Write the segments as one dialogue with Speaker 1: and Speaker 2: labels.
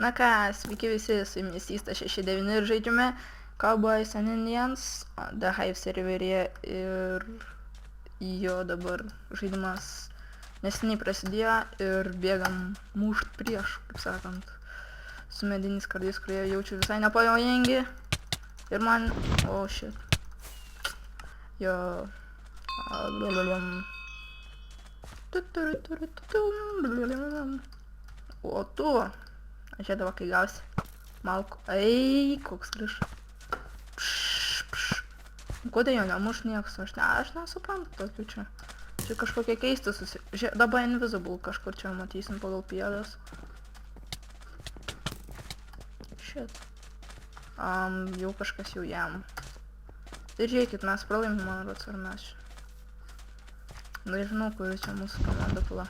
Speaker 1: Na ką, sveiki visi, su jumis Ista 69 ir žaidžiame Cowboys and Indians The Hive serveryje ir jo dabar žaidimas neseniai prasidėjo ir bėgam mušt prieš, kaip sakant, su mediniais kardais, kurie jaučiu visai nepavojingi ir man, oh shit, jo, o tu, žiūrėdavo, kai gausi malku, koks kliš, kodėl jo nemuš nieks, aš nesuprantu tokių čia, kažkokie keisti dabar invisible kažkur čia matysim pagal pėdas, shit, jau kažkas jau jam, ir žiūrėkit, mes pralaimim, man rods, ar mes čia, nežinau, kuri čia mūsų komanda pila.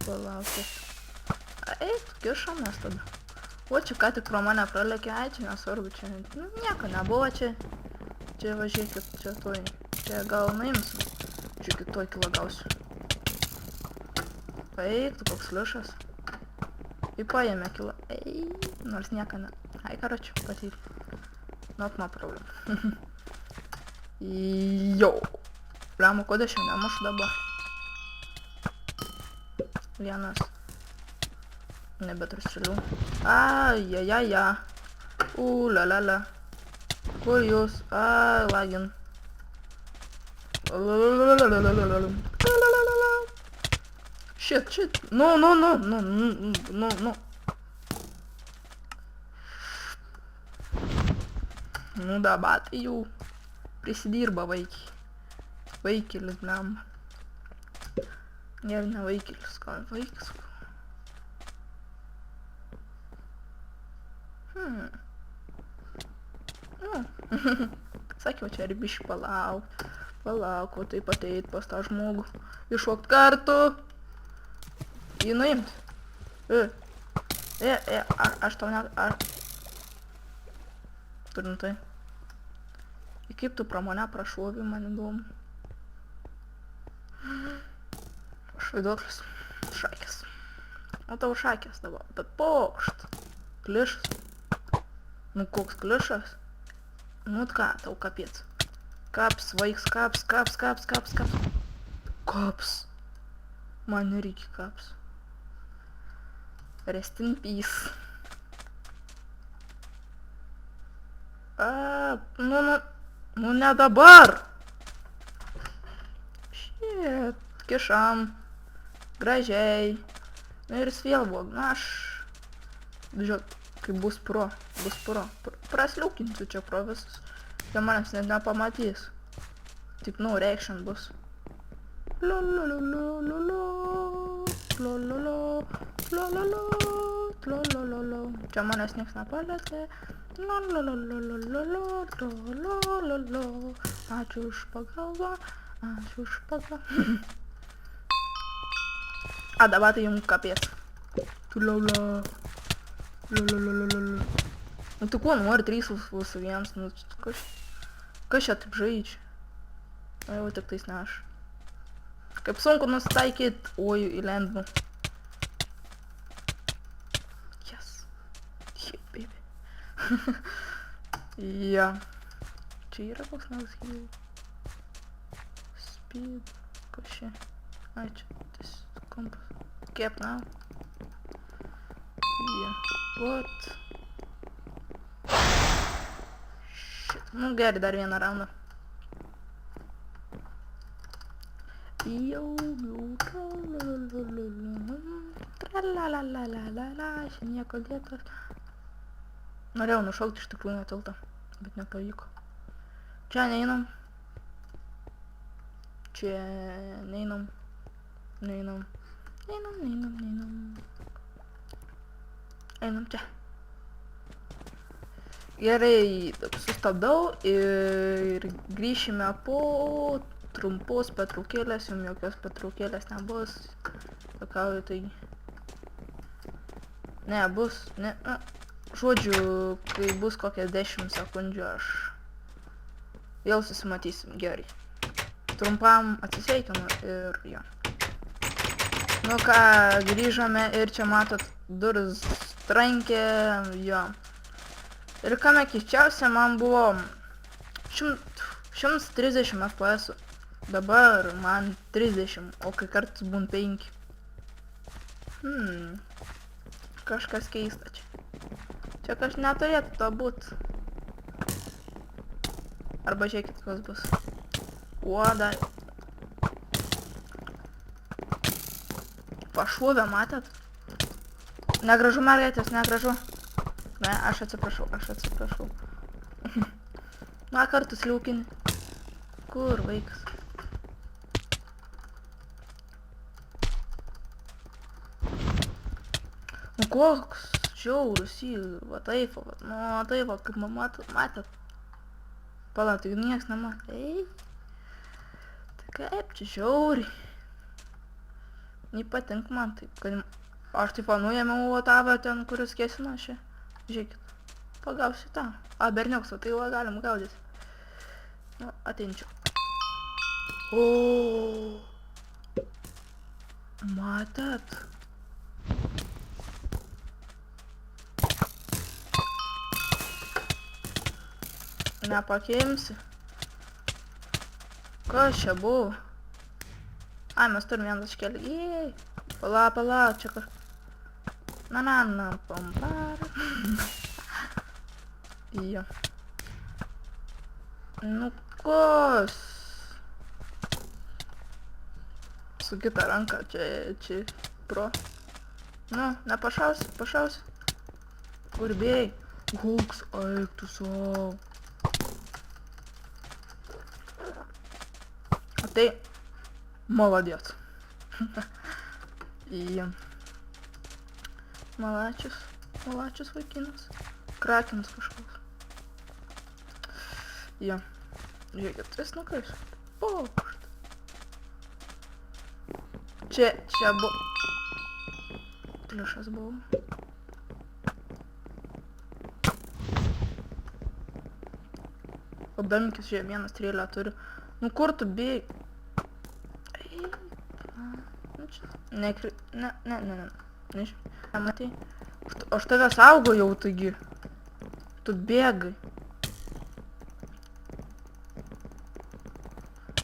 Speaker 1: Palaukit. Kišamės tada. O čia ką tik pro mane pralėkė, čia nesvarbu, čia nieko nebuvo čia. Čia važiuokit, čia toj. Čia gal nuimsim. Žiūrėkit, toj kilo gausiu. Tu koks lišas. Paėmė kilo. Nors nieko ne. Karočiu, patyrė. Not no problem. Jau. Bliamu, kodėl aš jau nemušu dabar? Vienas. Nebeturiu strėlių. Ajajaja. Lalala. Kur jūs? Lagin. Shit. No. Nu dabar tai jau prisidirba vaikilis, bliam. Ne vaikilis, gal vaikis. Sakiau, čia ir bišį palauk, o taip ateit pas tą žmogų, iššokt kartu, jį nuimt. Aš tau net, turim tai. Kaip tu pro mane prašovi, man įdomu. Švaiduoklis, šakės. O tau šakės dabar, bet pokšt. Klišas. Nu koks klišas? Nu ką, tau kapiec. Kaps, vaiks, kaps. Kaps. Man nereikia kaps. Rest in peace. Nu ne dabar. Shit, kišam. Gražiai. Ir jis vėl buvo. Aš... Žiūrėk, kai bus pro. Prasliukinsiu čia pro visus. Jie manęs net nepamatys. Tik no reaction bus. Čia manęs nieks nepalėtė. Ačiū už pagalbą. Dabar tai jums kapies. Nu tu kuo nori 3v1, nu kas čia taip žaidžia? Jau tik tais ne aš. Kaip sunku nusitaikyt, oi, įlendinu. Yes. Yeah, baby. Ja. Čia yra koks nors heal. Speed. Kas čia? Čia tas kompas. Cap now. Yeah. What? Shit. Nu gerai, dar vieną raundą. Aš nieko dėtas. Norėjau nušaukti iš tikrųjų nuo tilto, bet nepavyko. Čia neinam. Einam čia. Gerai, sustabdau ir grįšime po trumpos pertraukėlės, jums jokios pertraukėlės nebus. Sakau, tai... Ne, bus, ne, žodžiu, kai bus kokias 10 sekundžių aš vėl susimatysim, gerai. Trumpam atsisveikinu ir jo. Nu ką, grįžome ir čia matot, duris trankė, jo. Ir kame keiščiausia, man buvo 130 FPS. Dabar man 30, o kai kartais būn 5. Kažkas keista čia. Čia kažkas neturėtų to būt. Arba žiūrėkit, kas bus. Uodai. Pašuvę, matėt? Negražu, mergaitės, negražu. Ne, aš atsiprašau. Na, kartus liūkinį. Kur vaikas? Nu, koks žiaurus va taip, kaip man matėt. Pala, tai nieks nematė. Ei. Tai kaip čia žiauriai. Nepatink man taip, kad aš taip nuėmiau otavą ten, kuris kėsina čia. Žiūrėkit, pagausiu tą. A, berniuks, o tai va galim gaudyti. Nu, ateinčiau. O, matėt? Nepakimsi. Kas čia buvo? Ai, mes turim vieną taškelį. Jei. Pala, čia kur. Na, pampara. Jo. Nu, kas? Su kita ranka, čia pro. Nu, nepašausi. Kur bėjai? Koks, eik tu savo. O tai... Молодец. И... Malačius vaikinas. Krakenas kažkoks. Jo. Žiūrėkit, vis nukais. Pokšt. Čia buvo... Pliušas buvo. O damkis, žiūrėk, vieną strėlę turi. Nu kur tu bėgi? Ne. Nematai. Aš tave saugojau, taigi. Tu bėgai.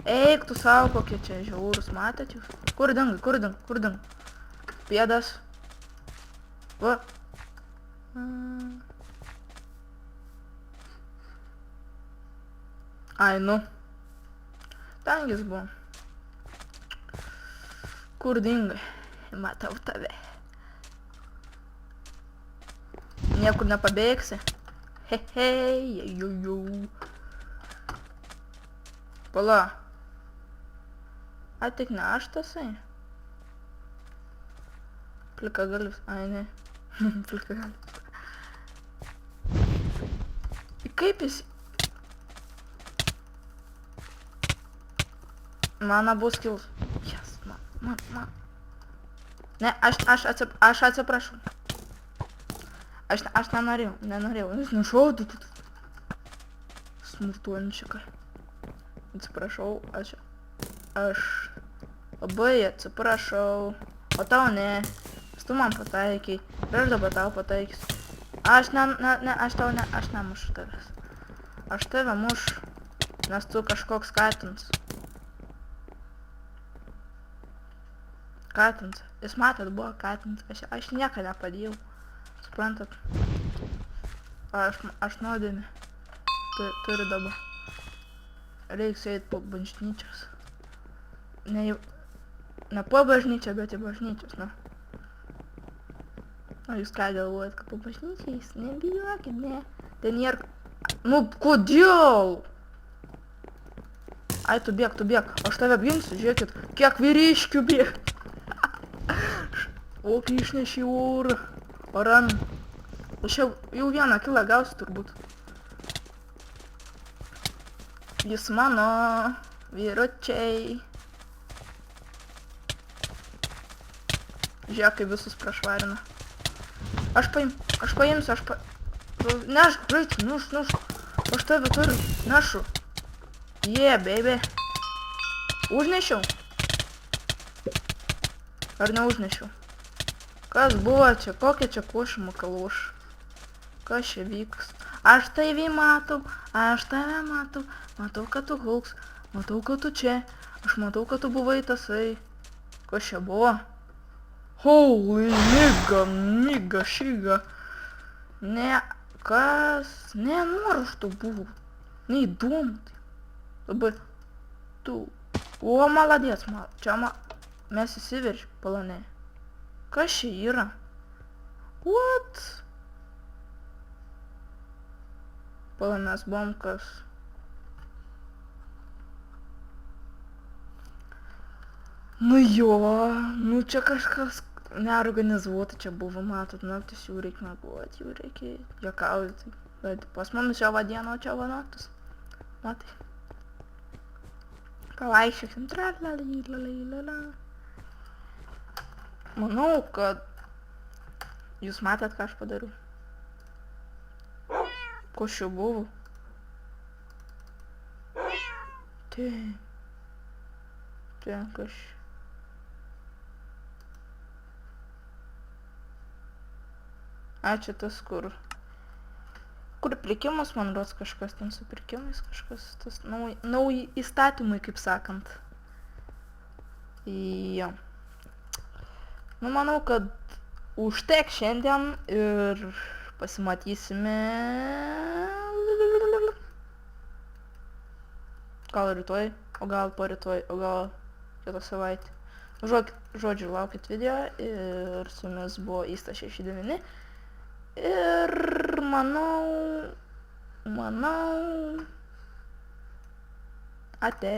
Speaker 1: Eik, tu savo kokie čia žiaurus, matėt jūs? Kur dingai? Pėdas. Va. Ai, nu. Ten jis buvo. Kur dingai? Matau tave. Niekur nepabėgsi. Hei, jau. Pala. Ai, tik ne aš tasai. Plikagalis. Ai, ne. Plikagalis. Kaip jis... Man abu skills. Yes, man. Ne, aš atsiprašau. Aš nenorėjau. Jis nušautų. Smurtuojančiukai. Atsiprašau, aš labai atsiprašau. O tau ne. Tu man pataikiai. Ir aš dabar tau pataikysiu. Aš nemušu tavęs. Aš tave mušu. Nes tu kažkoks katins. Katins. Jūs matėt, buvo katins. Aš nieko nepadėjau. Suprantat? Aš nuodėmė. Turi dabar. Reiks eit po bažnyčios. Ne po bažnyčią, bet į bažnyčios, na. O jūs ką galvojat, kad po bažnyčiais? Nebijokit, ne. Ten nėra... Nu, kodėl? Ai, tu bėg. Aš tave apginsiu, žiūrėkit, kiek vyriškių bėg. O, kai išneši orą. Oran. Aš jau vieną kilą gausiu turbūt. Jis mano vyručiai. Žiūrėk, kaip visus prašvarina. Aš paimsiu. Nešk, greit, nuš. Aš tave turiu, nešu. Yeah, baby. Užnešiau. Ar neužnešiau? Kas buvo čia? Kokia čia košima kaloša? Kas čia vyks? Aš tave matau, aš tave matau. Matau, kad tu hulks. Matau, kad tu čia. Aš matau, kad tu buvai tasai. Kas čia buvo? Holy niga, šiga. Ne, kas? Ne, noriu aš to buvo. Neįdomu tai. Labai. Tu. O, maladės, čia mes įsiveržim, palonė. Kas čia yra? What? Pala, mes buvom kas? Nu jo, nu čia kažkas neorganizuota čia buvo, matot, naktis jų reikia naguoti, jų reikia juokauti. Bet pas mano šią dieną, o čia naktis. Matai. Pavaikščiokim. Manau, kad jūs matėt, ką aš padariau. Ko čia buvo? Taip. Taip, kas čia. Čia tas kur pirkimas, man rodos, kažkas ten su pirkimais, kažkas tas nauji įstatymai, kaip sakant. Jo. Nu, manau, kad užtek šiandien ir pasimatysime gal rytoj, o gal po rytoj, o gal kitą savaitę. Žodžiu, laukit video ir su jumis buvo Ista69. Ir manau, ate.